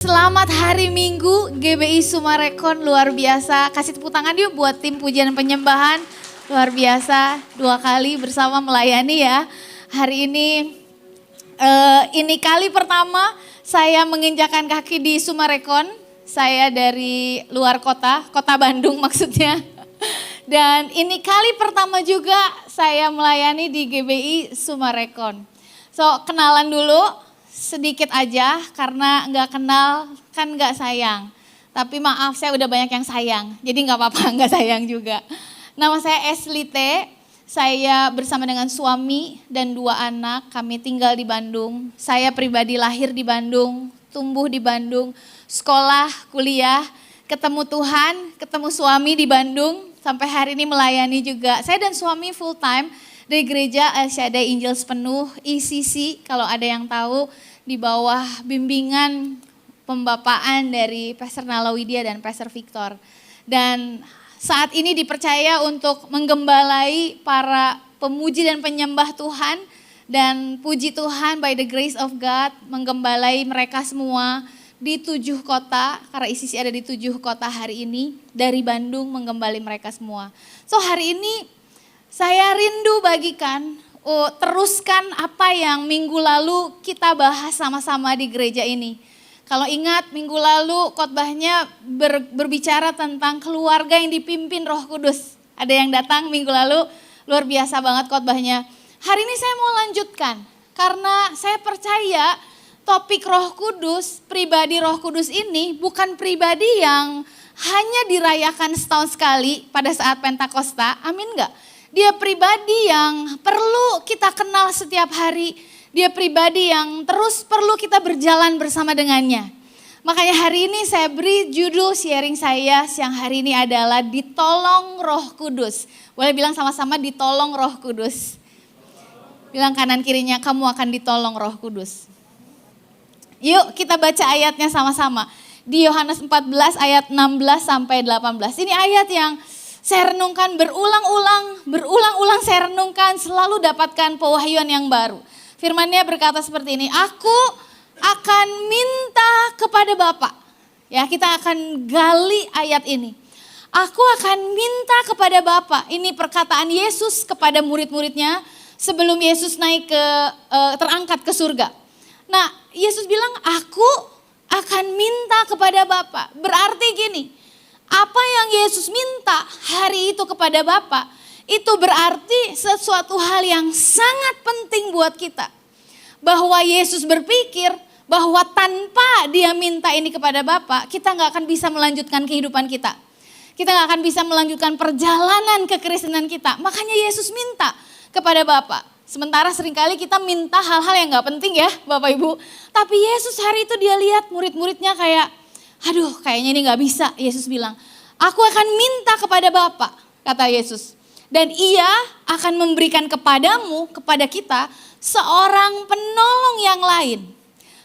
Selamat hari Minggu GBI Sumarekon, luar biasa. Kasih tepuk tangan yuk buat tim pujian penyembahan. Luar biasa, 2 kali bersama melayani ya. Hari ini kali pertama saya menginjakan kaki di Sumarekon. Saya dari luar kota Bandung maksudnya. Dan ini kali pertama juga saya melayani di GBI Sumarekon. So, kenalan dulu. Sedikit aja karena nggak kenal kan nggak sayang. Tapi maaf saya udah banyak yang sayang, jadi nggak apa-apa nggak sayang juga. Nama saya Eslite, saya bersama dengan suami dan 2 anak, kami tinggal di Bandung. Saya pribadi lahir di Bandung, tumbuh di Bandung, sekolah, kuliah, ketemu Tuhan, ketemu suami di Bandung, sampai hari ini melayani juga. Saya dan suami full time dari gereja El Shaddai Injil Sepenuh, ECC kalau ada yang tahu, di bawah bimbingan pembapaan dari Pastor Nala Widya dan Pastor Victor. Dan saat ini dipercaya untuk menggembalai para pemuji dan penyembah Tuhan. Dan puji Tuhan by the grace of God menggembalai mereka semua di 7 kota. Karena ICC ada di 7 kota hari ini, dari Bandung menggembalai mereka semua. So hari ini saya rindu bagikan, teruskan apa yang minggu lalu kita bahas sama-sama di gereja ini. Kalau ingat minggu lalu khotbahnya berbicara tentang keluarga yang dipimpin Roh Kudus. Ada yang datang minggu lalu, luar biasa banget khotbahnya. Hari ini saya mau lanjutkan, karena saya percaya topik Roh Kudus, pribadi Roh Kudus ini bukan pribadi yang hanya dirayakan setahun sekali pada saat Pentakosta, amin enggak? Dia pribadi yang perlu kita kenal setiap hari. Dia pribadi yang terus perlu kita berjalan bersama dengannya. Makanya hari ini saya beri judul sharing saya siang hari ini adalah ditolong Roh Kudus. Boleh bilang sama-sama ditolong Roh Kudus. Bilang kanan kirinya, kamu akan ditolong Roh Kudus. Yuk kita baca ayatnya sama-sama. Di Yohanes 14 ayat 16 sampai 18. Ini ayat yang saya renungkan berulang-ulang saya renungkan, selalu dapatkan pewahyuan yang baru. Firman-Nya berkata seperti ini, aku akan minta kepada Bapa. Ya, kita akan gali ayat ini. Aku akan minta kepada Bapa. Ini perkataan Yesus kepada murid-muridnya sebelum Yesus naik terangkat ke surga. Nah, Yesus bilang, aku akan minta kepada Bapa. Berarti gini, apa yang Yesus minta hari itu kepada Bapa, itu berarti sesuatu hal yang sangat penting buat kita. Bahwa Yesus berpikir bahwa tanpa dia minta ini kepada Bapa, kita gak akan bisa melanjutkan kehidupan kita. Kita gak akan bisa melanjutkan perjalanan kekristenan kita. Makanya Yesus minta kepada Bapa. Sementara seringkali kita minta hal-hal yang gak penting ya Bapak Ibu. Tapi Yesus hari itu dia lihat murid-muridnya kayak, aduh kayaknya ini gak bisa. Yesus bilang, aku akan minta kepada Bapa, kata Yesus. Dan ia akan memberikan kepadamu, kepada kita, seorang penolong yang lain.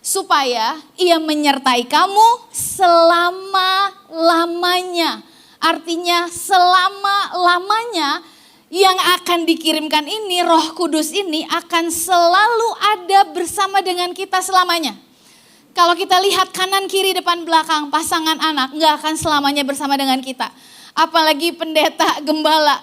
Supaya ia menyertai kamu selama-lamanya. Artinya selama-lamanya yang akan dikirimkan ini, Roh Kudus ini akan selalu ada bersama dengan kita selamanya. Kalau kita lihat kanan kiri depan belakang pasangan anak nggak akan selamanya bersama dengan kita. Apalagi pendeta, gembala,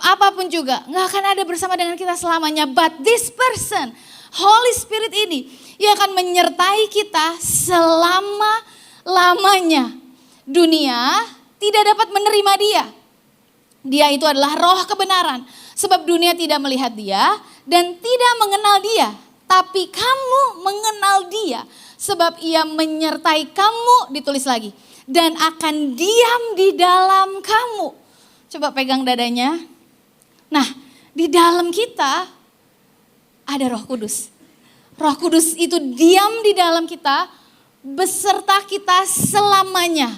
apapun juga nggak akan ada bersama dengan kita selamanya. But this person, Holy Spirit ini, ia akan menyertai kita selama-lamanya. Dunia tidak dapat menerima dia. Dia itu adalah roh kebenaran. Sebab dunia tidak melihat dia dan tidak mengenal dia. Tapi kamu mengenal dia. Sebab ia menyertai kamu, ditulis lagi. Dan akan diam di dalam kamu. Coba pegang dadanya. Nah, di dalam kita ada Roh Kudus. Roh Kudus itu diam di dalam kita, beserta kita selamanya.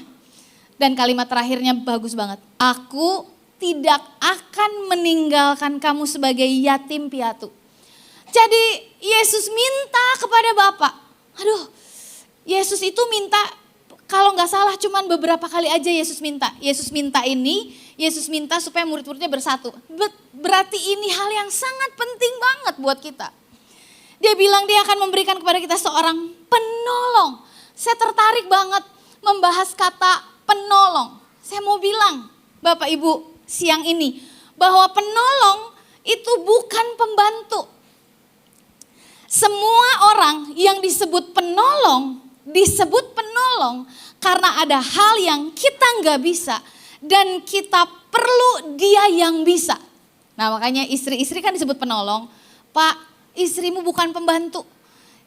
Dan kalimat terakhirnya bagus banget. Aku tidak akan meninggalkan kamu sebagai yatim piatu. Jadi Yesus minta kepada Bapa. Aduh, Yesus itu minta, kalau nggak salah cuman beberapa kali aja Yesus minta. Yesus minta supaya murid-muridnya bersatu. Berarti ini hal yang sangat penting banget buat kita. Dia bilang dia akan memberikan kepada kita seorang penolong. Saya tertarik banget membahas kata penolong. Saya mau bilang, Bapak Ibu, siang ini, bahwa penolong itu bukan pembantu. Semua orang yang disebut penolong karena ada hal yang kita nggak bisa dan kita perlu dia yang bisa. Nah makanya istri-istri kan disebut penolong. Pak, istrimu bukan pembantu.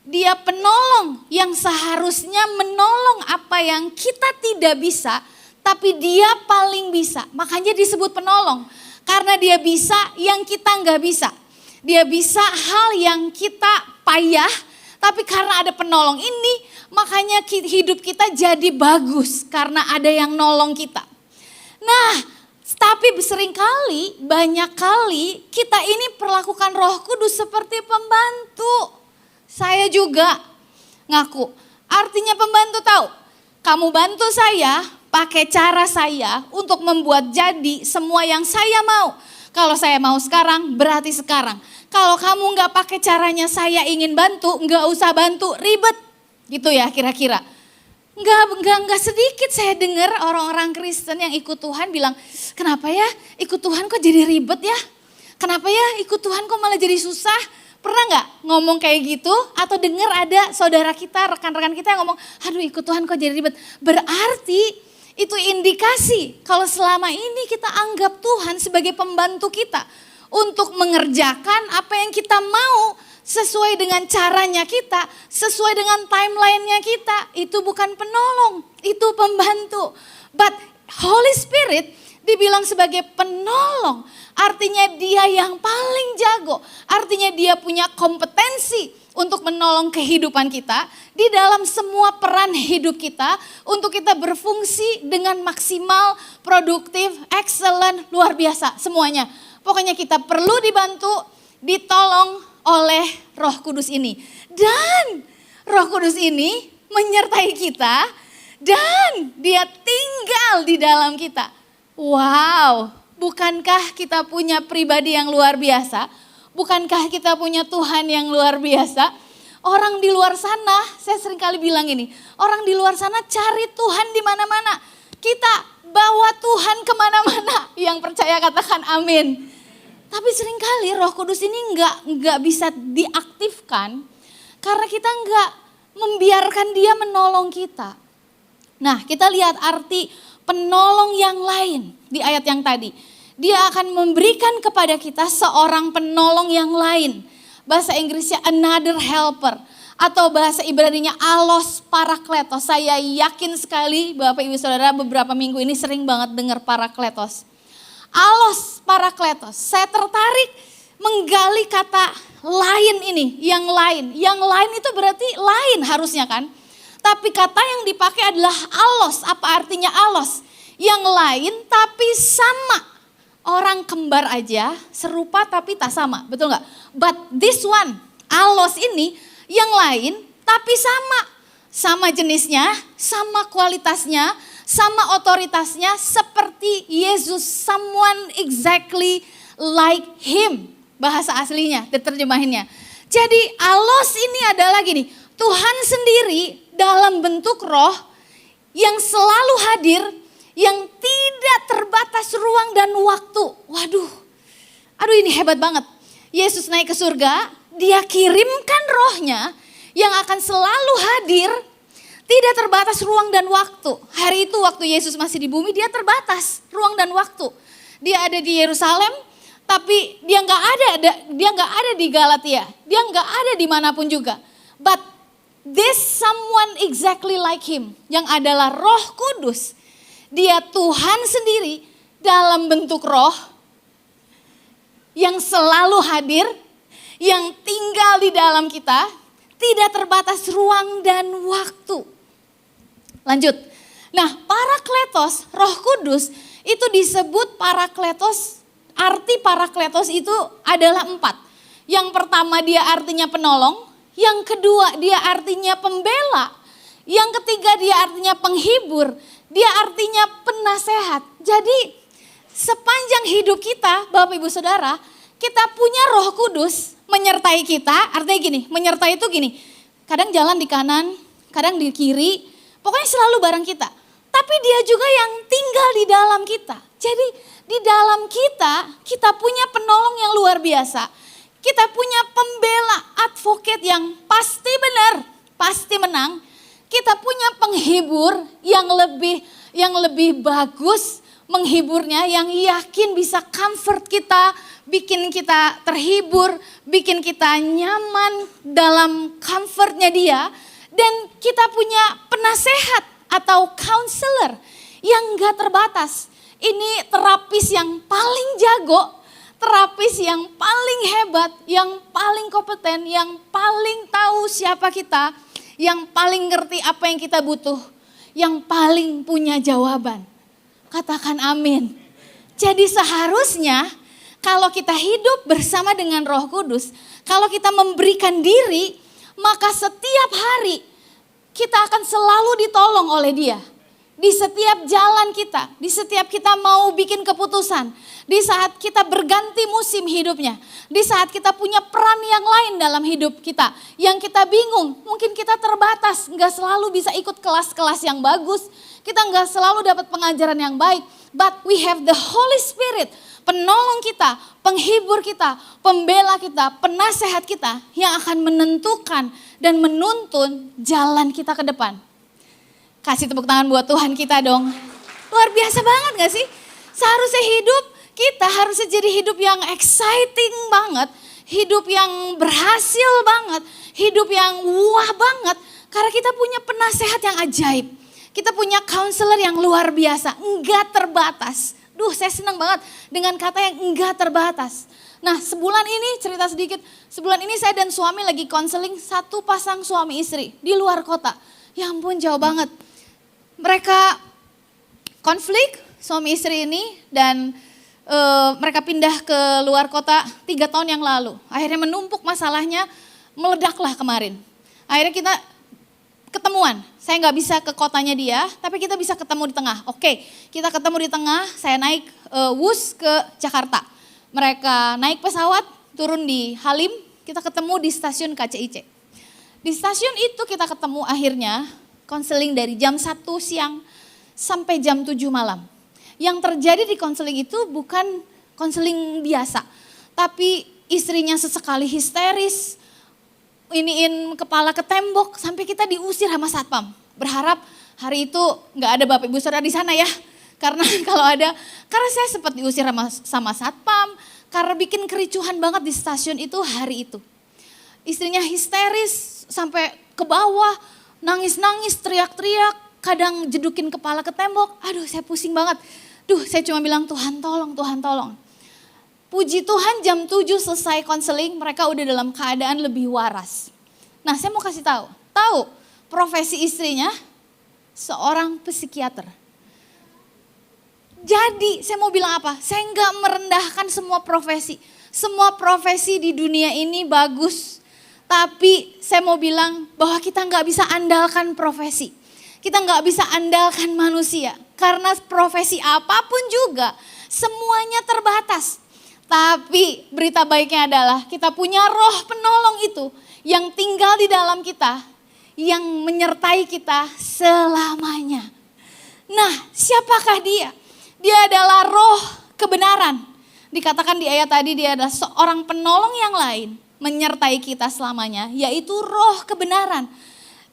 Dia penolong yang seharusnya menolong apa yang kita tidak bisa, tapi dia paling bisa. Makanya disebut penolong. Karena dia bisa yang kita nggak bisa. Dia bisa hal yang kita payah, tapi karena ada penolong ini, makanya hidup kita jadi bagus karena ada yang nolong kita. Nah, tapi seringkali, banyak kali kita ini perlakukan Roh Kudus seperti pembantu. Saya juga ngaku, artinya pembantu tahu. Kamu bantu saya pakai cara saya untuk membuat jadi semua yang saya mau. Kalau saya mau sekarang, berarti sekarang. Kalau kamu nggak pakai caranya saya ingin bantu, nggak usah bantu, ribet. Gitu ya kira-kira. Nggak sedikit saya dengar orang-orang Kristen yang ikut Tuhan bilang, kenapa ya ikut Tuhan kok jadi ribet ya? Kenapa ya ikut Tuhan kok malah jadi susah? Pernah nggak ngomong kayak gitu? Atau dengar ada saudara kita, rekan-rekan kita yang ngomong, aduh ikut Tuhan kok jadi ribet. Berarti itu indikasi kalau selama ini kita anggap Tuhan sebagai pembantu kita untuk mengerjakan apa yang kita mau sesuai dengan caranya kita, sesuai dengan timelinenya kita. Itu bukan penolong, itu pembantu. But Holy Spirit dibilang sebagai penolong, artinya dia yang paling jago, artinya dia punya kompetensi untuk menolong kehidupan kita di dalam semua peran hidup kita untuk kita berfungsi dengan maksimal, produktif, excellent, luar biasa semuanya. Pokoknya kita perlu dibantu, ditolong oleh Roh Kudus ini. Dan Roh Kudus ini menyertai kita dan dia tinggal di dalam kita. Wow, bukankah kita punya pribadi yang luar biasa? Bukankah kita punya Tuhan yang luar biasa? Orang di luar sana, saya sering kali bilang ini, orang di luar sana cari Tuhan di mana-mana. Kita bawa Tuhan kemana-mana. Yang percaya katakan amin. Tapi seringkali Roh Kudus ini nggak bisa diaktifkan karena kita nggak membiarkan dia menolong kita. Nah, kita lihat arti penolong yang lain di ayat yang tadi. Dia akan memberikan kepada kita seorang penolong yang lain. Bahasa Inggrisnya another helper. Atau bahasa Ibraninya allos parakletos. Saya yakin sekali Bapak Ibu Saudara beberapa minggu ini sering banget dengar parakletos. Allos parakletos. Saya tertarik menggali kata lain ini. Yang lain. Yang lain itu berarti lain harusnya kan. Tapi kata yang dipakai adalah allos. Apa artinya allos? Yang lain tapi sama. Orang kembar aja serupa tapi tak sama, betul nggak? But this one, allos ini yang lain tapi sama. Sama jenisnya, sama kualitasnya, sama otoritasnya seperti Yesus. Someone exactly like him. Bahasa aslinya, terjemahinnya. Jadi allos ini adalah gini, Tuhan sendiri dalam bentuk roh yang selalu hadir, yang tidak terbatas ruang dan waktu. Waduh, aduh ini hebat banget. Yesus naik ke surga, dia kirimkan rohnya yang akan selalu hadir, tidak terbatas ruang dan waktu. Hari itu waktu Yesus masih di bumi, dia terbatas ruang dan waktu. Dia ada di Yerusalem, tapi dia nggak ada di Galatia, dia nggak ada dimanapun juga. But this someone exactly like him, yang adalah Roh Kudus. Dia Tuhan sendiri dalam bentuk roh yang selalu hadir, yang tinggal di dalam kita, tidak terbatas ruang dan waktu. Lanjut. Nah, parakletos, Roh Kudus itu disebut parakletos. Arti parakletos itu adalah 4. Yang pertama dia artinya penolong, yang kedua dia artinya pembela, yang ketiga dia artinya penghibur, dia artinya penasehat. Jadi sepanjang hidup kita, Bapak Ibu Saudara, kita punya Roh Kudus menyertai kita. Artinya gini, menyertai itu gini, kadang jalan di kanan, kadang di kiri, pokoknya selalu bareng kita. Tapi dia juga yang tinggal di dalam kita. Jadi di dalam kita, kita punya penolong yang luar biasa. Kita punya pembela, advocate yang pasti benar, pasti menang. Kita punya penghibur yang lebih bagus menghiburnya, yang yakin bisa comfort kita, bikin kita terhibur, bikin kita nyaman dalam comfortnya dia. Dan kita punya penasehat atau counselor yang gak terbatas. Ini terapis yang paling jago, terapis yang paling hebat, yang paling kompeten, yang paling tahu siapa kita, yang paling ngerti apa yang kita butuh, yang paling punya jawaban. Katakan amin. Jadi seharusnya kalau kita hidup bersama dengan Roh Kudus, kalau kita memberikan diri, maka setiap hari kita akan selalu ditolong oleh Dia. Di setiap jalan kita, di setiap kita mau bikin keputusan, di saat kita berganti musim hidupnya, di saat kita punya peran yang lain dalam hidup kita, yang kita bingung, mungkin kita terbatas, nggak selalu bisa ikut kelas-kelas yang bagus, kita nggak selalu dapat pengajaran yang baik, but we have the Holy Spirit, penolong kita, penghibur kita, pembela kita, penasehat kita, yang akan menentukan dan menuntun jalan kita ke depan. Kasih tepuk tangan buat Tuhan kita dong. Luar biasa banget gak sih? Seharusnya hidup kita harusnya jadi hidup yang exciting banget. Hidup yang berhasil banget. Hidup yang wah banget. Karena kita punya penasehat yang ajaib. Kita punya counselor yang luar biasa. Enggak terbatas. Duh, saya senang banget dengan kata yang enggak terbatas. Nah, sebulan ini cerita sedikit. Sebulan ini saya dan suami lagi konseling satu pasang suami istri di luar kota. Ya ampun, jauh banget. Mereka konflik suami istri ini dan mereka pindah ke luar kota 3 tahun yang lalu. Akhirnya menumpuk masalahnya, meledaklah kemarin. Akhirnya kita ketemuan. Saya nggak bisa ke kotanya dia, tapi kita bisa ketemu di tengah. Oke, kita ketemu di tengah, saya naik Wus ke Jakarta. Mereka naik pesawat, turun di Halim, kita ketemu di stasiun KCIC. Di stasiun itu kita ketemu akhirnya, konseling dari jam 1 siang sampai jam 7 malam. Yang terjadi di konseling itu bukan konseling biasa. Tapi istrinya sesekali histeris, iniin kepala ke tembok sampai kita diusir sama satpam. Berharap hari itu gak ada Bapak Ibu Saudara di sana ya. Karena kalau ada, karena saya sempat diusir sama satpam, karena bikin kericuhan banget di stasiun itu hari itu. Istrinya histeris sampai ke bawah, nangis-nangis, teriak-teriak, kadang jedukin kepala ke tembok. Aduh, saya pusing banget. Saya cuma bilang, Tuhan tolong, Tuhan tolong. Puji Tuhan jam 7 selesai konseling, mereka udah dalam keadaan lebih waras. Nah, saya mau kasih tahu profesi istrinya seorang psikiater. Jadi, saya mau bilang apa? Saya nggak merendahkan semua profesi. Semua profesi di dunia ini bagus. Tapi saya mau bilang bahwa kita nggak bisa andalkan profesi. Kita nggak bisa andalkan manusia. Karena profesi apapun juga semuanya terbatas. Tapi berita baiknya adalah kita punya Roh penolong itu yang tinggal di dalam kita. Yang menyertai kita selamanya. Nah, siapakah dia? Dia adalah Roh kebenaran. Dikatakan di ayat tadi dia adalah seorang penolong yang lain. Menyertai kita selamanya, yaitu Roh kebenaran.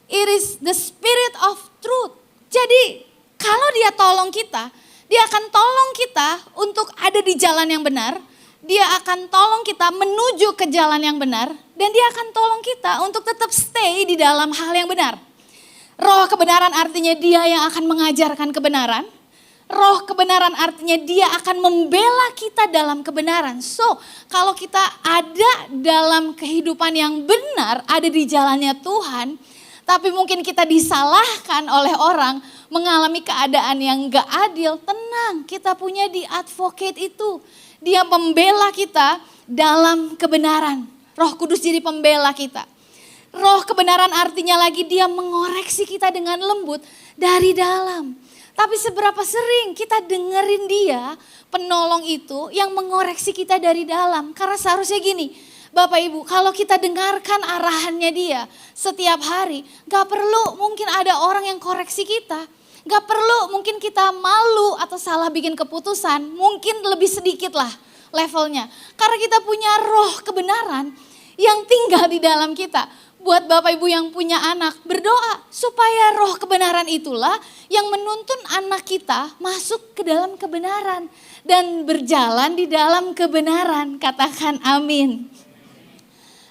It is the Spirit of truth. Jadi kalau dia tolong kita, dia akan tolong kita untuk ada di jalan yang benar. Dia akan tolong kita menuju ke jalan yang benar. Dan dia akan tolong kita untuk tetap stay di dalam hal yang benar. Roh kebenaran artinya dia yang akan mengajarkan kebenaran. Roh kebenaran artinya dia akan membela kita dalam kebenaran. So, kalau kita ada dalam kehidupan yang benar, ada di jalannya Tuhan, tapi mungkin kita disalahkan oleh orang, mengalami keadaan yang gak adil, tenang, kita punya di advocate itu. Dia pembela kita dalam kebenaran. Roh Kudus jadi pembela kita. Roh kebenaran artinya lagi dia mengoreksi kita dengan lembut dari dalam. Tapi seberapa sering kita dengerin dia, penolong itu yang mengoreksi kita dari dalam. Karena seharusnya gini, Bapak Ibu, kalau kita dengarkan arahannya dia setiap hari, gak perlu mungkin ada orang yang koreksi kita. Gak perlu mungkin kita malu atau salah bikin keputusan, mungkin lebih sedikit lah levelnya. Karena kita punya roh kebenaran yang tinggal di dalam kita. Buat Bapak Ibu yang punya anak, berdoa supaya roh kebenaran itulah yang menuntun anak kita masuk ke dalam kebenaran. Dan berjalan di dalam kebenaran, katakan amin.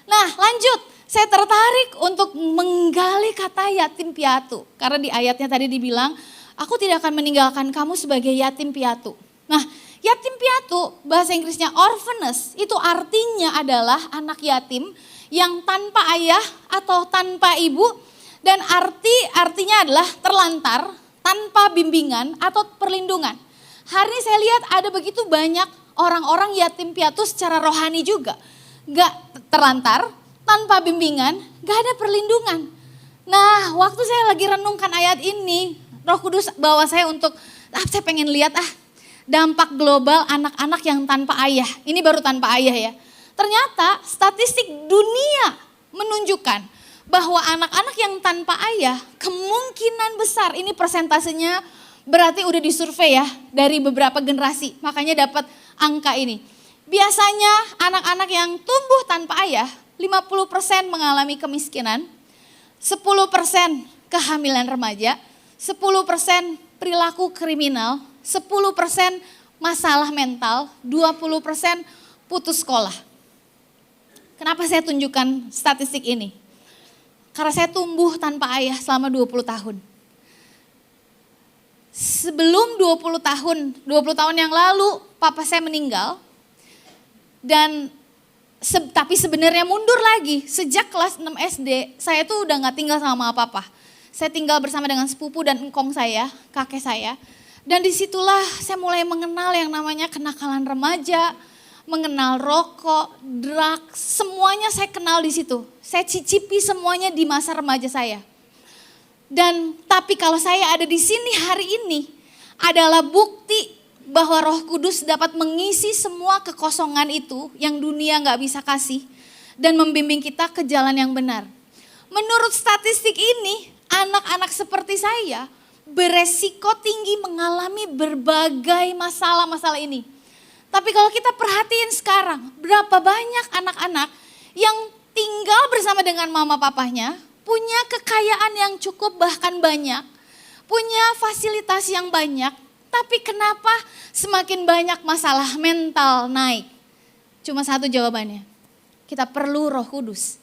Nah lanjut, saya tertarik untuk menggali kata yatim piatu. Karena di ayatnya tadi dibilang, aku tidak akan meninggalkan kamu sebagai yatim piatu. Nah yatim piatu, bahasa Inggrisnya orphaness, itu artinya adalah anak yatim yang tanpa ayah atau tanpa ibu. Dan artinya adalah terlantar, tanpa bimbingan atau perlindungan. Hari ini saya lihat ada begitu banyak orang-orang yatim piatu secara rohani juga. Gak terlantar, tanpa bimbingan, gak ada perlindungan. Nah waktu saya lagi renungkan ayat ini, Roh Kudus bawa saya untuk, saya pengen lihat dampak global anak-anak yang tanpa ayah. Ini baru tanpa ayah ya. Ternyata statistik dunia menunjukkan bahwa anak-anak yang tanpa ayah kemungkinan besar, ini persentasenya berarti udah disurvei ya dari beberapa generasi. Makanya dapat angka ini. Biasanya anak-anak yang tumbuh tanpa ayah 50% mengalami kemiskinan, 10% kehamilan remaja, 10% perilaku kriminal, 10% masalah mental, 20% putus sekolah. Kenapa saya tunjukkan statistik ini? Karena saya tumbuh tanpa ayah selama 20 tahun. Sebelum 20 tahun yang lalu papa saya meninggal. Dan tapi sebenarnya mundur lagi, sejak kelas 6 SD saya tuh udah gak tinggal sama mama papa. Saya tinggal bersama dengan sepupu dan engkong saya, kakek saya. Dan disitulah saya mulai mengenal yang namanya kenakalan remaja, mengenal rokok, drugs, semuanya saya kenal di situ. Saya cicipi semuanya di masa remaja saya. Dan tapi kalau saya ada di sini hari ini adalah bukti bahwa Roh Kudus dapat mengisi semua kekosongan itu yang dunia gak bisa kasih dan membimbing kita ke jalan yang benar. Menurut statistik ini, anak-anak seperti saya beresiko tinggi mengalami berbagai masalah-masalah ini. Tapi kalau kita perhatiin sekarang, berapa banyak anak-anak yang tinggal bersama dengan mama papahnya, punya kekayaan yang cukup bahkan banyak, punya fasilitas yang banyak, tapi kenapa semakin banyak masalah mental naik? Cuma satu jawabannya, kita perlu Roh Kudus.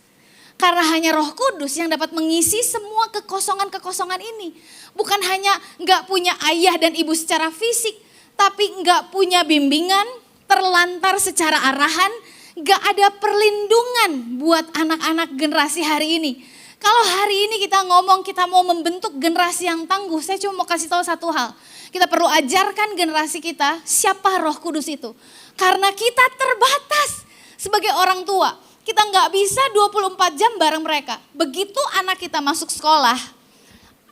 Karena hanya Roh Kudus yang dapat mengisi semua kekosongan-kekosongan ini. Bukan hanya gak punya ayah dan ibu secara fisik, tapi gak punya bimbingan, terlantar secara arahan, gak ada perlindungan buat anak-anak generasi hari ini. Kalau hari ini kita ngomong kita mau membentuk generasi yang tangguh, saya cuma mau kasih tahu satu hal. Kita perlu ajarkan generasi kita siapa Roh Kudus itu. Karena kita terbatas sebagai orang tua. Kita nggak bisa 24 jam bareng mereka. Begitu anak kita masuk sekolah,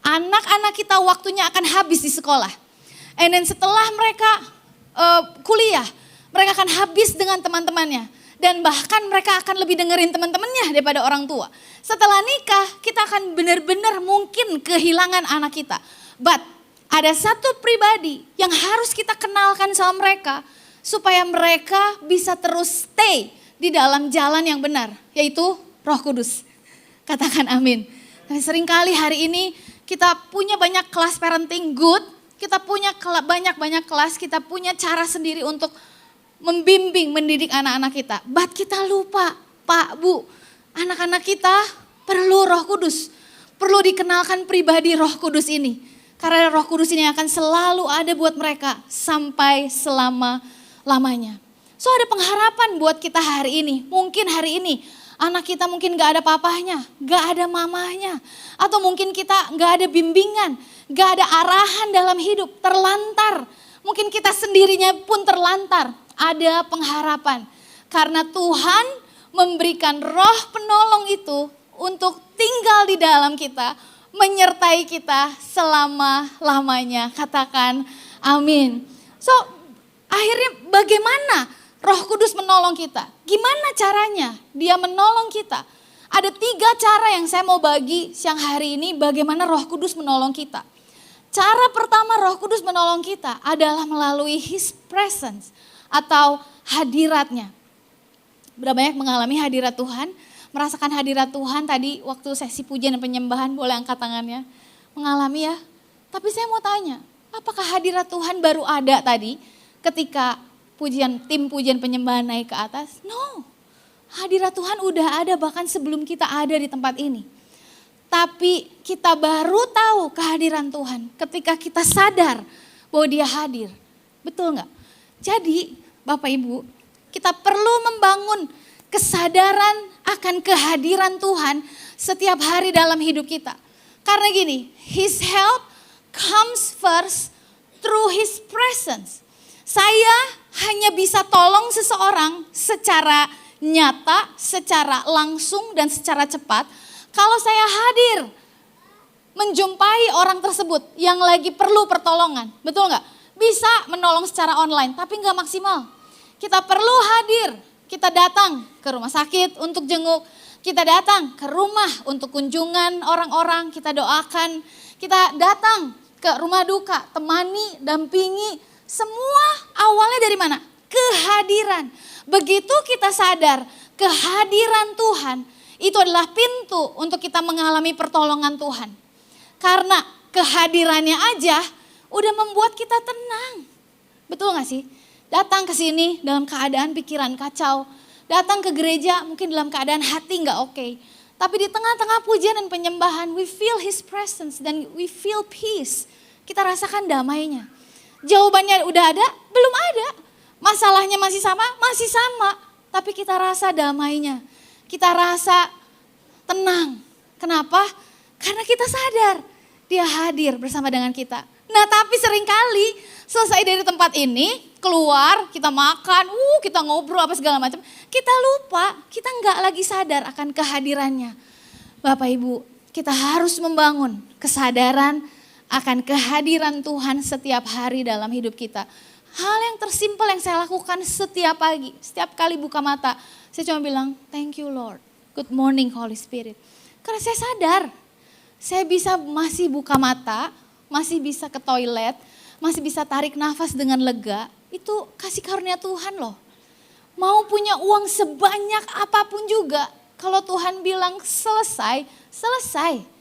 anak-anak kita waktunya akan habis di sekolah. And then setelah mereka kuliah, mereka akan habis dengan teman-temannya. Dan bahkan mereka akan lebih dengerin teman-temannya daripada orang tua. Setelah nikah, kita akan benar-benar mungkin kehilangan anak kita. But ada satu pribadi yang harus kita kenalkan sama mereka supaya mereka bisa terus stay di dalam jalan yang benar, yaitu Roh Kudus. Katakan amin. Nah, seringkali hari ini kita punya banyak kelas parenting good, kita punya banyak kelas, kita punya cara sendiri untuk membimbing, mendidik anak-anak kita. But kita lupa, Pak, Bu, anak-anak kita perlu Roh Kudus. Perlu dikenalkan pribadi Roh Kudus ini. Karena Roh Kudus ini akan selalu ada buat mereka sampai selama-lamanya. So ada pengharapan buat kita hari ini. Mungkin hari ini anak kita mungkin gak ada papahnya, gak ada mamahnya. Atau mungkin kita gak ada bimbingan, gak ada arahan dalam hidup, terlantar. Mungkin kita sendirinya pun terlantar. Ada pengharapan. Karena Tuhan memberikan roh penolong itu untuk tinggal di dalam kita, menyertai kita selama-lamanya. Katakan amin. So akhirnya bagaimana Roh Kudus menolong kita. Gimana caranya dia menolong kita? Ada 3 cara yang saya mau bagi siang hari ini bagaimana Roh Kudus menolong kita. Cara pertama Roh Kudus menolong kita adalah melalui His presence atau hadiratnya. Berapa banyak mengalami hadirat Tuhan, merasakan hadirat Tuhan tadi waktu sesi pujian dan penyembahan, boleh angkat tangannya. Mengalami ya, tapi saya mau tanya, apakah hadirat Tuhan baru ada tadi ketika tim pujian penyembahan naik ke atas? No, hadirat Tuhan udah ada bahkan sebelum kita ada di tempat ini. Tapi kita baru tahu kehadiran Tuhan ketika kita sadar bahwa dia hadir. Betul nggak? Jadi Bapak Ibu, kita perlu membangun kesadaran akan kehadiran Tuhan setiap hari dalam hidup kita. Karena gini, His help comes first through His presence. Saya hanya bisa tolong seseorang secara nyata, secara langsung dan secara cepat kalau saya hadir menjumpai orang tersebut yang lagi perlu pertolongan. Betul nggak? Bisa menolong secara online tapi nggak maksimal. Kita perlu hadir, kita datang ke rumah sakit untuk jenguk, kita datang ke rumah untuk kunjungan orang-orang, kita doakan, kita datang ke rumah duka, temani, dampingi. Semua awalnya dari mana? Kehadiran. Begitu kita sadar kehadiran Tuhan, itu adalah pintu untuk kita mengalami pertolongan Tuhan. Karena kehadirannya aja udah membuat kita tenang. Betul gak sih? Datang ke sini dalam keadaan pikiran kacau. Datang ke gereja mungkin dalam keadaan hati gak oke. Tapi di tengah-tengah pujian dan penyembahan, we feel His presence dan we feel peace. Kita rasakan damainya. Jawabannya udah ada? Belum ada. Masalahnya masih sama? Masih sama. Tapi kita rasa damainya. Kita rasa tenang. Kenapa? Karena kita sadar dia hadir bersama dengan kita. Nah tapi seringkali selesai dari tempat ini, keluar, kita makan, kita ngobrol apa segala macam. Kita lupa, kita nggak lagi sadar akan kehadirannya. Bapak Ibu, kita harus membangun kesadaran akan kehadiran Tuhan setiap hari dalam hidup kita. Hal yang tersimpel yang saya lakukan setiap pagi, setiap kali buka mata, saya cuma bilang, thank you Lord, good morning Holy Spirit. Karena saya sadar, saya masih buka mata, masih bisa ke toilet, masih bisa tarik nafas dengan lega, itu kasih karunia Tuhan loh. Mau punya uang sebanyak apapun juga, kalau Tuhan bilang selesai, selesai.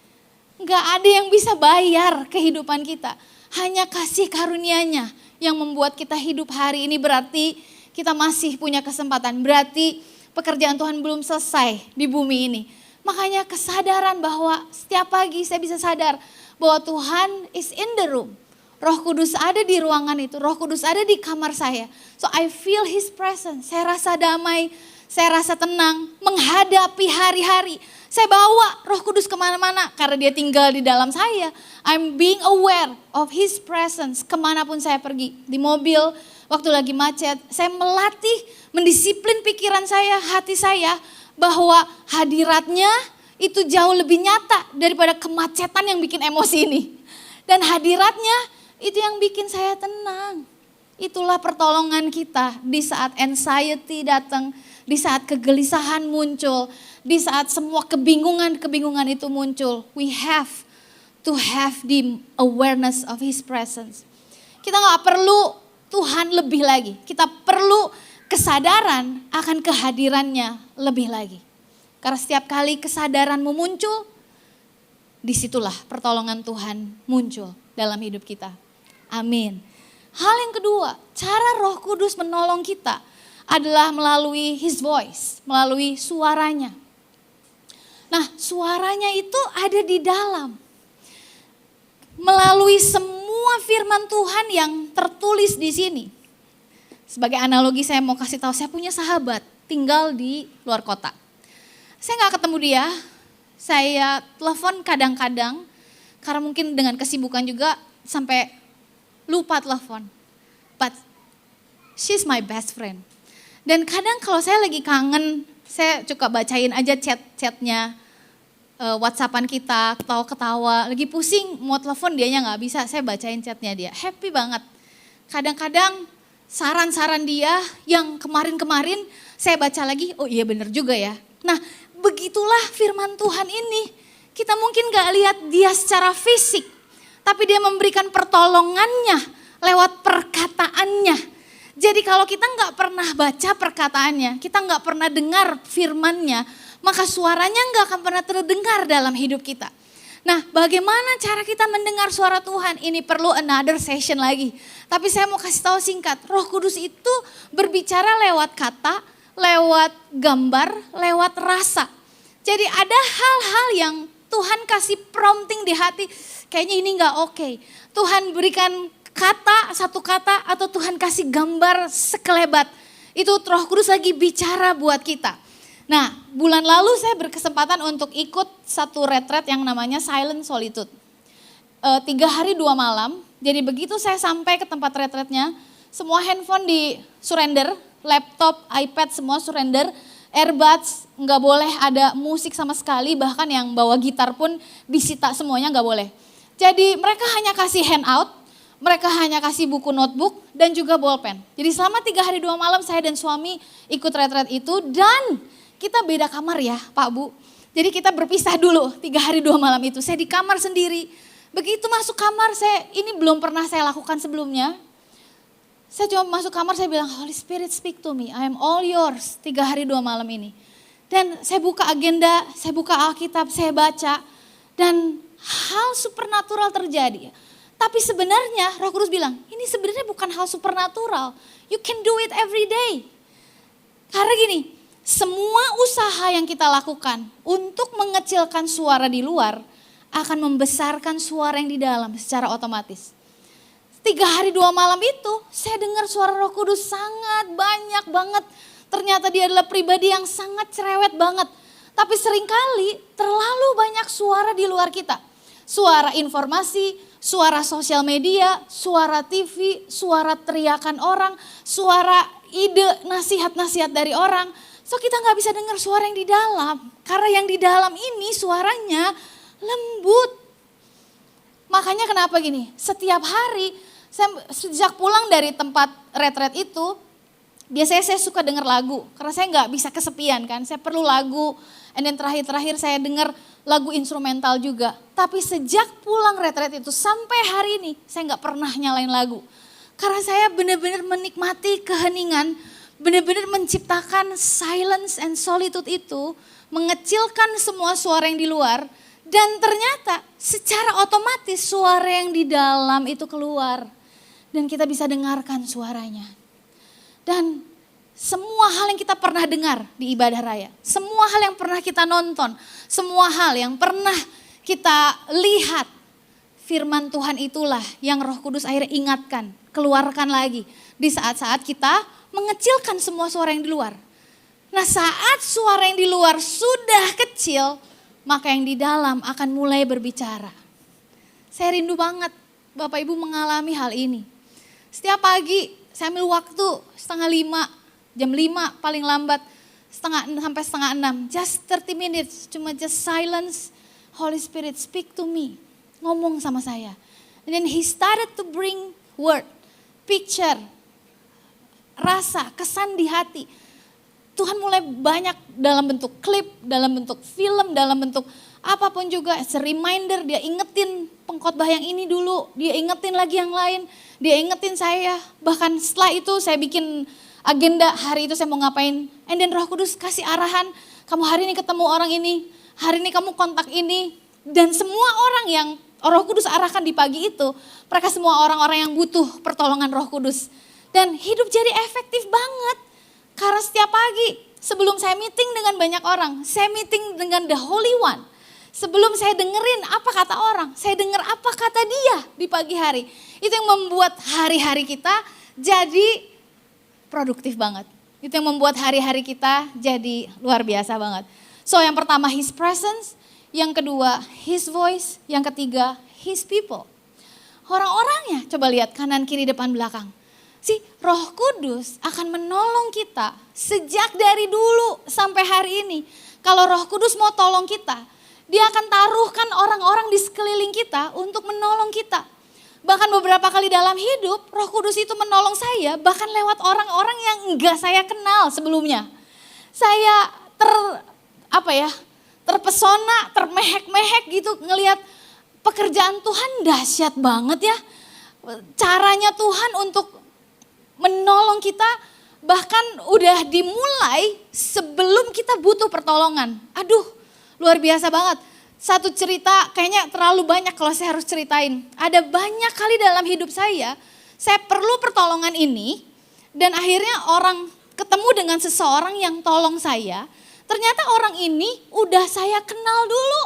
Nggak ada yang bisa bayar kehidupan kita. Hanya kasih karunia-Nya yang membuat kita hidup hari ini, berarti kita masih punya kesempatan. Berarti pekerjaan Tuhan belum selesai di bumi ini. Makanya kesadaran bahwa setiap pagi saya bisa sadar bahwa Tuhan is in the room. Roh Kudus ada di ruangan itu, Roh Kudus ada di kamar saya. So I feel His presence, saya rasa damai, saya rasa tenang menghadapi hari-hari. Saya bawa Roh Kudus kemana-mana karena dia tinggal di dalam saya. I'm being aware of His presence kemanapun saya pergi. Di mobil, waktu lagi macet, saya melatih, mendisiplin pikiran saya, hati saya, bahwa hadiratnya itu jauh lebih nyata daripada kemacetan yang bikin emosi ini. Dan hadiratnya itu yang bikin saya tenang. Itulah pertolongan kita di saat anxiety datang, di saat kegelisahan muncul, di saat semua kebingungan itu muncul. We have to have the awareness of His presence. Kita gak perlu Tuhan lebih lagi, kita perlu kesadaran akan kehadirannya lebih lagi. Karena setiap kali kesadaranmu muncul, disitulah pertolongan Tuhan muncul dalam hidup kita. Amin. Hal yang kedua, cara Roh Kudus menolong kita adalah melalui His voice, melalui suaranya. Nah, suaranya itu ada di dalam. Melalui semua firman Tuhan yang tertulis di sini. Sebagai analogi saya mau kasih tahu, saya punya sahabat tinggal di luar kota. Saya gak ketemu dia, saya telepon kadang-kadang, karena mungkin dengan kesibukan juga sampai lupa telepon. But she's my best friend. Dan kadang kalau saya lagi kangen, saya suka bacain aja chat-chatnya, WhatsAppan kita, ketawa-ketawa. Lagi pusing mau telepon dianya gak bisa, saya bacain chatnya dia. Happy banget. Kadang-kadang saran-saran dia yang kemarin-kemarin saya baca lagi, oh iya benar juga ya. Nah begitulah firman Tuhan ini. Kita mungkin gak lihat dia secara fisik, tapi dia memberikan pertolongannya lewat perkataannya. Jadi kalau kita gak pernah baca perkataannya, kita gak pernah dengar firmannya, maka suaranya gak akan pernah terdengar dalam hidup kita. Nah, bagaimana cara kita mendengar suara Tuhan? Ini perlu another session lagi. Tapi saya mau kasih tahu singkat, Roh Kudus itu berbicara lewat kata, lewat gambar, lewat rasa. Jadi ada hal-hal yang Tuhan kasih prompting di hati, kayaknya ini gak oke. Tuhan berikan kata, satu kata, atau Tuhan kasih gambar sekelebat. Itu Roh Kudus lagi bicara buat kita. Nah, bulan lalu saya berkesempatan untuk ikut satu retret yang namanya Silent Solitude. 3 hari 2 malam, jadi begitu saya sampai ke tempat retretnya, semua handphone di surrender, laptop, iPad semua surrender, earbuds nggak boleh ada musik sama sekali, bahkan yang bawa gitar pun disita semuanya nggak boleh. Jadi mereka hanya kasih handout, mereka hanya kasih buku notebook dan juga bolpen. Jadi selama 3 hari 2 malam saya dan suami ikut retret itu dan kita beda kamar ya Pak Bu. Jadi kita berpisah dulu 3 hari 2 malam itu. Saya di kamar sendiri. Begitu masuk kamar ini belum pernah saya lakukan sebelumnya. Saya cuma masuk kamar saya bilang Holy Spirit speak to me. I am all yours 3 hari 2 malam ini. Dan saya buka agenda, saya buka Alkitab, saya baca. Dan hal supernatural terjadi. Tapi sebenarnya Roh Kudus bilang ini sebenarnya bukan hal supernatural. You can do it every day. Karena gini, semua usaha yang kita lakukan untuk mengecilkan suara di luar akan membesarkan suara yang di dalam secara otomatis. 3 hari 2 malam itu saya dengar suara Roh Kudus sangat banyak banget. Ternyata dia adalah pribadi yang sangat cerewet banget. Tapi seringkali terlalu banyak suara di luar kita. Suara informasi, suara sosial media, suara TV, suara teriakan orang, suara ide, nasihat-nasihat dari orang. So kita gak bisa dengar suara yang di dalam. Karena yang di dalam ini suaranya lembut. Makanya kenapa gini, setiap hari saya sejak pulang dari tempat retret itu, biasanya saya suka dengar lagu. Karena saya gak bisa kesepian kan, saya perlu lagu. And then terakhir saya dengar lagu instrumental juga. Tapi sejak pulang retret itu sampai hari ini saya gak pernah nyalain lagu. Karena saya benar-benar menikmati keheningan, benar-benar menciptakan silence and solitude itu, mengecilkan semua suara yang di luar, dan ternyata secara otomatis suara yang di dalam itu keluar. Dan kita bisa dengarkan suaranya. Dan semua hal yang kita pernah dengar di ibadah raya, semua hal yang pernah kita nonton, semua hal yang pernah kita lihat, firman Tuhan itulah yang Roh Kudus akhirnya ingatkan, keluarkan lagi di saat-saat kita mengecilkan semua suara yang di luar. Nah saat suara yang di luar sudah kecil, maka yang di dalam akan mulai berbicara. Saya rindu banget Bapak Ibu mengalami hal ini. Setiap pagi saya ambil waktu 4:30, jam 5 paling lambat, sampai 5:30. Just 30 minutes, cuma just silence, Holy Spirit speak to me. Ngomong sama saya. And then he started to bring word, picture, rasa, kesan di hati. Tuhan mulai banyak dalam bentuk klip, dalam bentuk film, dalam bentuk apapun juga. As a reminder, dia ingetin pengkhotbah yang ini dulu, dia ingetin lagi yang lain, dia ingetin saya. Bahkan setelah itu saya bikin agenda hari itu saya mau ngapain. And then Roh Kudus kasih arahan, kamu hari ini ketemu orang ini, hari ini kamu kontak ini. Dan semua orang yang Roh Kudus arahkan di pagi itu, mereka semua orang-orang yang butuh pertolongan Roh Kudus. Dan hidup jadi efektif banget. Karena setiap pagi sebelum saya meeting dengan banyak orang, saya meeting dengan the Holy One. Sebelum saya dengerin apa kata orang, saya denger apa kata dia di pagi hari. Itu yang membuat hari-hari kita jadi produktif banget. Itu yang membuat hari-hari kita jadi luar biasa banget. So yang pertama His presence, yang kedua His voice, yang ketiga His people. Orang-orangnya coba lihat kanan kiri depan belakang. Si Roh Kudus akan menolong kita sejak dari dulu sampai hari ini. Kalau Roh Kudus mau tolong kita, dia akan taruhkan orang-orang di sekeliling kita untuk menolong kita. Bahkan beberapa kali dalam hidup, Roh Kudus itu menolong saya bahkan lewat orang-orang yang enggak saya kenal sebelumnya. Saya terpesona, termehek-mehek gitu ngelihat pekerjaan Tuhan dahsyat banget ya. Caranya Tuhan untuk menolong kita bahkan udah dimulai sebelum kita butuh pertolongan. Aduh, luar biasa banget. Satu cerita kayaknya terlalu banyak kalau saya harus ceritain. Ada banyak kali dalam hidup saya perlu pertolongan ini dan akhirnya orang ketemu dengan seseorang yang tolong saya. Ternyata orang ini udah saya kenal dulu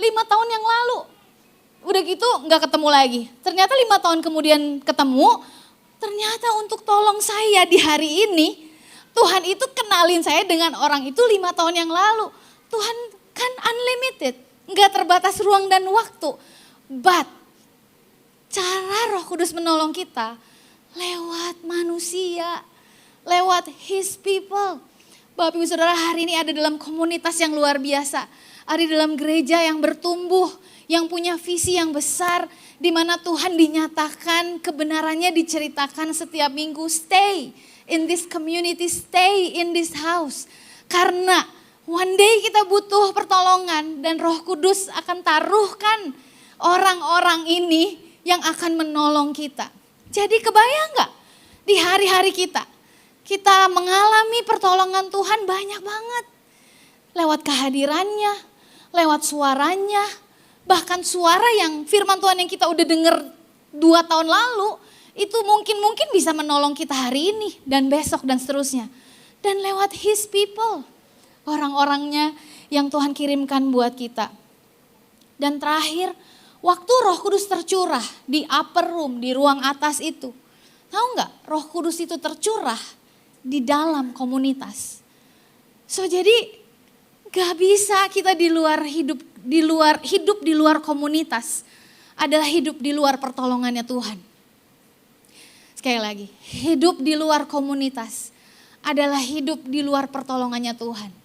5 tahun yang lalu. Udah gitu gak ketemu lagi. Ternyata 5 tahun kemudian ketemu, ternyata untuk tolong saya di hari ini, Tuhan itu kenalin saya dengan orang itu 5 tahun yang lalu. Tuhan kan unlimited. Enggak terbatas ruang dan waktu. But cara Roh Kudus menolong kita lewat manusia, lewat His people. Bapak Ibu Saudara, hari ini ada dalam komunitas yang luar biasa. Ada dalam gereja yang bertumbuh, yang punya visi yang besar, di mana Tuhan dinyatakan, kebenarannya diceritakan setiap minggu. Stay in this community, stay in this house. Karena one day kita butuh pertolongan dan Roh Kudus akan taruhkan orang-orang ini yang akan menolong kita. Jadi kebayang gak di hari-hari kita mengalami pertolongan Tuhan banyak banget. Lewat kehadirannya, lewat suaranya, bahkan suara yang firman Tuhan yang kita udah denger 2 tahun lalu, itu mungkin bisa menolong kita hari ini dan besok dan seterusnya. Dan lewat His people. Orang-orangnya yang Tuhan kirimkan buat kita. Dan terakhir, waktu Roh Kudus tercurah di upper room, di ruang atas itu. Tahu nggak, Roh Kudus itu tercurah di dalam komunitas. So jadi gak bisa kita hidup di luar komunitas. Adalah hidup di luar pertolongannya Tuhan. Sekali lagi, hidup di luar komunitas adalah hidup di luar pertolongannya Tuhan.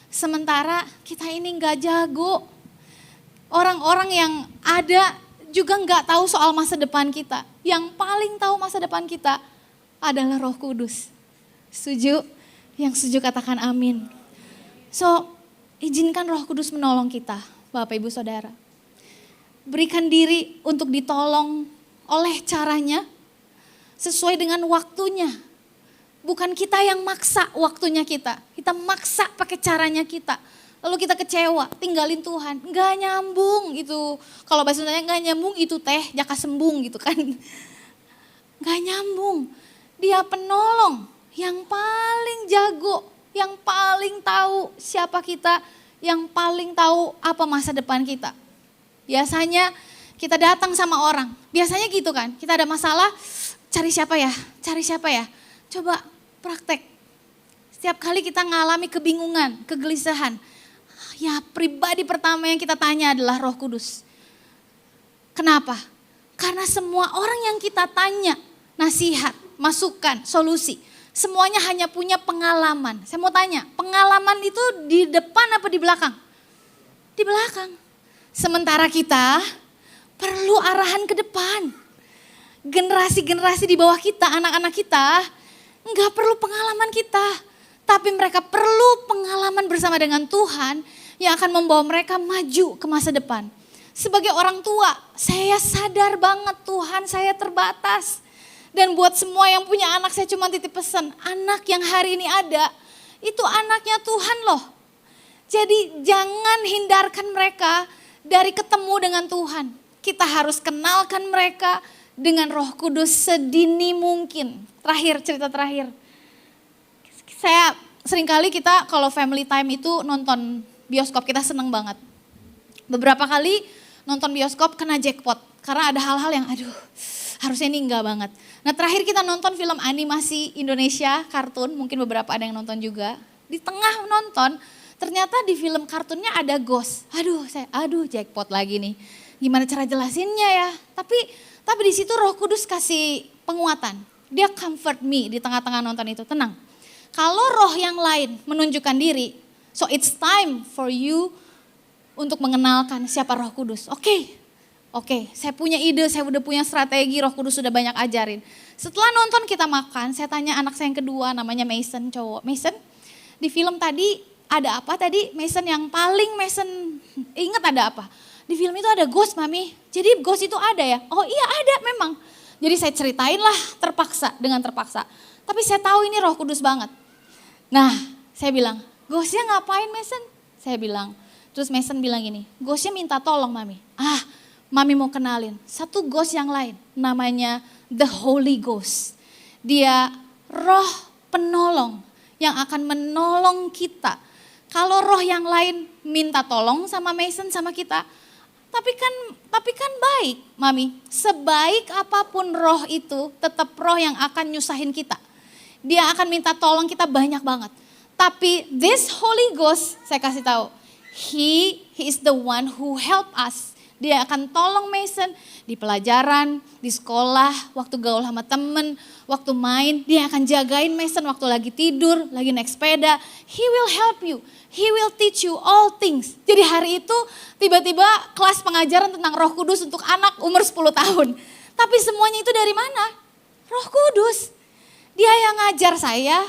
Sementara kita ini gak jago. Orang-orang yang ada juga gak tahu soal masa depan kita. Yang paling tahu masa depan kita adalah Roh Kudus. Setuju? Yang setuju katakan amin. So, izinkan Roh Kudus menolong kita, Bapak Ibu Saudara. Berikan diri untuk ditolong oleh caranya sesuai dengan waktunya. Bukan kita yang maksa waktunya kita maksa pakai caranya kita. Lalu kita kecewa, tinggalin Tuhan. Nggak nyambung gitu. Kalau bahasa Sundanya nggak nyambung itu teh, jaka sembung gitu kan. Nggak nyambung. Dia penolong yang paling jago, yang paling tahu siapa kita, yang paling tahu apa masa depan kita. Biasanya kita datang sama orang, biasanya gitu kan. Kita ada masalah, cari siapa ya? Coba praktek. Setiap kali kita ngalami kebingungan, kegelisahan, ya pribadi pertama yang kita tanya adalah Roh Kudus. Kenapa? Karena semua orang yang kita tanya, nasihat, masukan, solusi, semuanya hanya punya pengalaman. Saya mau tanya, pengalaman itu di depan apa di belakang? Di belakang. Sementara kita perlu arahan ke depan. Generasi-generasi di bawah kita, anak-anak kita, enggak perlu pengalaman kita, tapi mereka perlu pengalaman bersama dengan Tuhan yang akan membawa mereka maju ke masa depan. Sebagai orang tua, saya sadar banget Tuhan saya terbatas. Dan buat semua yang punya anak, saya cuma titip pesan, anak yang hari ini ada, itu anaknya Tuhan loh. Jadi jangan hindarkan mereka dari ketemu dengan Tuhan. Kita harus kenalkan mereka dengan Roh Kudus sedini mungkin. Cerita terakhir. Saya seringkali kita kalau family time itu nonton bioskop, kita seneng banget. Beberapa kali nonton bioskop kena jackpot. Karena ada hal-hal yang harusnya ini enggak banget. Nah terakhir kita nonton film animasi Indonesia, kartun, mungkin beberapa ada yang nonton juga. Di tengah nonton, ternyata di film kartunnya ada ghost. Jackpot lagi nih. Gimana cara jelasinnya ya? Tapi di situ Roh Kudus kasih penguatan. Dia comfort me di tengah-tengah nonton itu, tenang. Kalau roh yang lain menunjukkan diri, so it's time for you untuk mengenalkan siapa Roh Kudus. Oke, Oke, saya punya ide, saya udah punya strategi, Roh Kudus sudah banyak ajarin. Setelah nonton kita makan, saya tanya anak saya yang kedua namanya Mason, cowok. Mason, di film tadi ada apa tadi? Mason yang paling Mason ingat ada apa? Di film itu ada ghost, Mami. Jadi ghost itu ada ya? Oh iya ada memang. Jadi saya ceritain lah dengan terpaksa. Tapi saya tahu ini Roh Kudus banget. Nah, saya bilang, ghostnya ngapain Mason? Saya bilang, terus Mason bilang gini, ghostnya minta tolong Mami. Mami mau kenalin satu ghost yang lain, namanya The Holy Ghost. Dia roh penolong yang akan menolong kita. Kalau roh yang lain minta tolong sama Mason sama kita, tapi kan baik, Mami. Sebaik apapun roh itu, tetap roh yang akan nyusahin kita. Dia akan minta tolong kita banyak banget. Tapi this Holy Ghost, saya kasih tahu, He is the one who help us. Dia akan tolong Mason di pelajaran, di sekolah, waktu gaul sama temen, waktu main. Dia akan jagain Mason waktu lagi tidur, lagi naik sepeda. He will help you. He will teach you all things. Jadi hari itu tiba-tiba kelas pengajaran tentang Roh Kudus untuk anak umur 10 tahun. Tapi semuanya itu dari mana? Roh Kudus. Dia yang ngajar saya.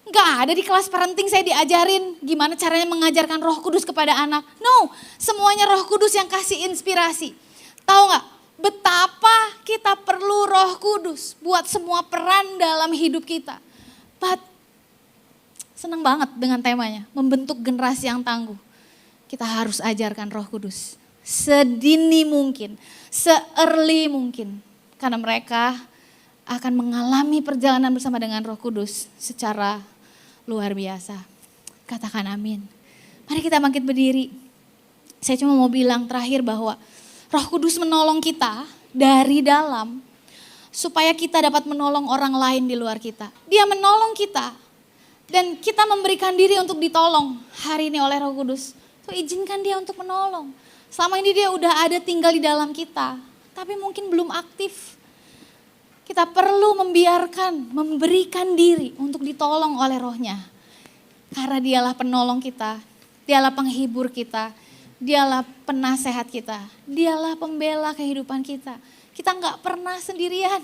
Gak ada di kelas parenting saya diajarin gimana caranya mengajarkan Roh Kudus kepada anak. No, semuanya Roh Kudus yang kasih inspirasi. Tahu gak betapa kita perlu Roh Kudus buat semua peran dalam hidup kita. But senang banget dengan temanya, membentuk generasi yang tangguh. Kita harus ajarkan Roh Kudus sedini mungkin, se-early mungkin. Karena mereka akan mengalami perjalanan bersama dengan Roh Kudus secara luar biasa. Katakan amin. Mari kita bangkit berdiri. Saya cuma mau bilang terakhir bahwa Roh Kudus menolong kita dari dalam supaya kita dapat menolong orang lain di luar kita. Dia menolong kita dan kita memberikan diri untuk ditolong hari ini oleh Roh Kudus. So izinkan dia untuk menolong. Selama ini dia udah ada tinggal di dalam kita, tapi mungkin belum aktif. Kita perlu memberikan diri untuk ditolong oleh rohnya. Karena dialah penolong kita, dialah penghibur kita, dialah penasehat kita, dialah pembela kehidupan kita. Kita gak pernah sendirian,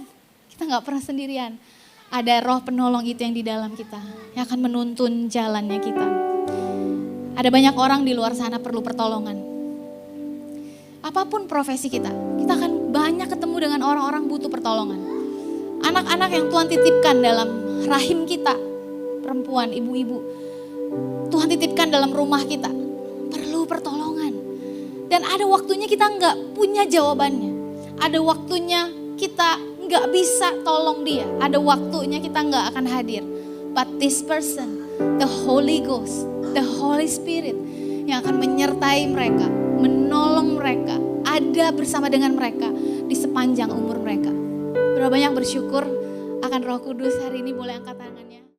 Ada roh penolong itu yang di dalam kita, yang akan menuntun jalannya kita. Ada banyak orang di luar sana perlu pertolongan. Apapun profesi kita akan banyak ketemu dengan orang-orang butuh pertolongan. Anak-anak yang Tuhan titipkan dalam rahim kita, perempuan, ibu-ibu, Tuhan titipkan dalam rumah kita, perlu pertolongan. Dan ada waktunya kita nggak punya jawabannya, ada waktunya kita nggak bisa tolong dia, ada waktunya kita nggak akan hadir. But this person, the Holy Ghost, the Holy Spirit yang akan menyertai mereka, menolong mereka, ada bersama dengan mereka di sepanjang umur mereka. Berapa banyak bersyukur akan Roh Kudus hari ini, boleh angkat tangannya.